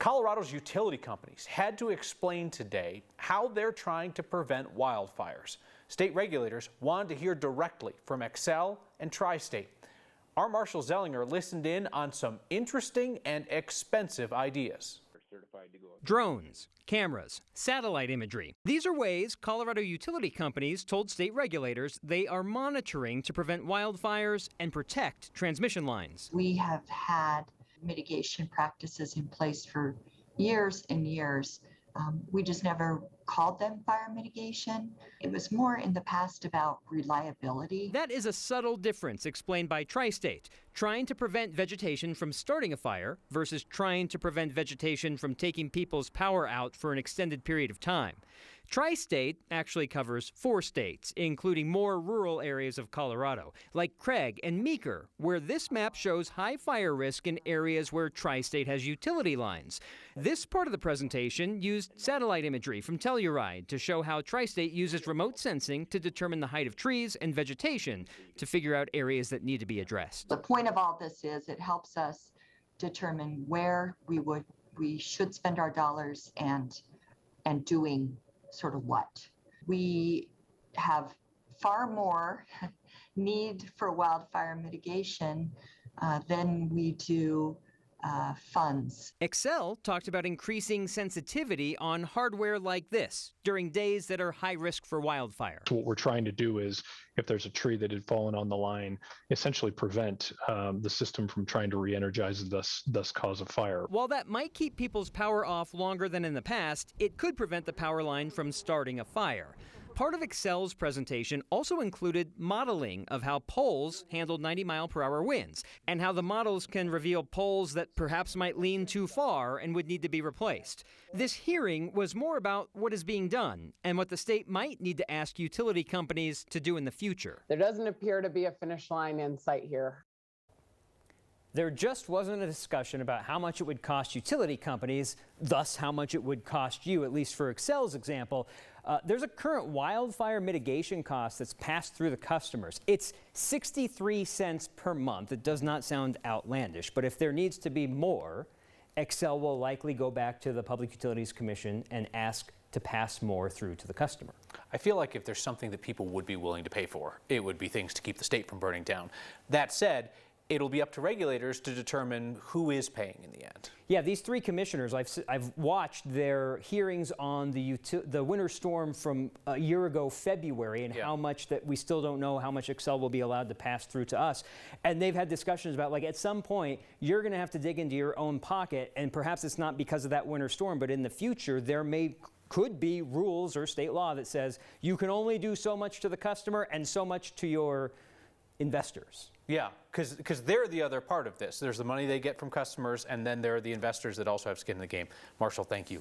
Colorado's utility companies had to explain today how they're trying to prevent wildfires. State regulators wanted to hear directly from Xcel and Tri-State. Our Marshall Zellinger listened in on some interesting and expensive ideas. Drones, cameras, satellite imagery. These are ways Colorado utility companies told state regulators they are monitoring to prevent wildfires and protect transmission lines. We have had mitigation practices in place for years and years. We just never called them fire mitigation. It was more in the past about reliability. That is a subtle difference explained by Tri-State, trying to prevent vegetation from starting a fire versus trying to prevent vegetation from taking people's power out for an extended period of time. Tri-State actually covers 4 states, including more rural areas of Colorado, like Craig and Meeker, where this map shows high fire risk in areas where Tri-State has utility lines. This part of the presentation used satellite imagery from Telluride to show how Tri-State uses remote sensing to determine the height of trees and vegetation to figure out areas that need to be addressed. The point of all this is it helps us determine where we should spend our dollars and doing sort of what. We have far more need for wildfire mitigation than we do funds. Xcel talked about increasing sensitivity on hardware like this during days that are high risk for wildfire. So what we're trying to do is, if there's a tree that had fallen on the line, essentially prevent the system from trying to re-energize and thus cause a fire. While that might keep people's power off longer than in the past, it could prevent the power line from starting a fire. Part of Xcel's presentation also included modeling of how poles handled 90-mile-per-hour winds and how the models can reveal poles that perhaps might lean too far and would need to be replaced. This hearing was more about what is being done and what the state might need to ask utility companies to do in the future. There doesn't appear to be a finish line in sight here. There just wasn't a discussion about how much it would cost utility companies, thus how much it would cost you, at least for Xcel's example. There's a current wildfire mitigation cost that's passed through the customers. It's 63 cents per month. It does not sound outlandish, but if there needs to be more, Xcel will likely go back to the Public Utilities Commission and ask to pass more through to the customer. I feel like if there's something that people would be willing to pay for, it would be things to keep the state from burning down. That said, it'll be up to regulators to determine who is paying in the end. Yeah, these 3 commissioners, I've watched their hearings on the winter storm from a year ago, February, and how much that we still don't know how much Xcel will be allowed to pass through to us. And they've had discussions about, like, at some point, you're going to have to dig into your own pocket, and perhaps it's not because of that winter storm, but in the future, there could be rules or state law that says you can only do so much to the customer and so much to your investors. Yeah, because they're the other part of this. There's the money they get from customers, and then there are the investors that also have skin in the game. Marshall, thank you.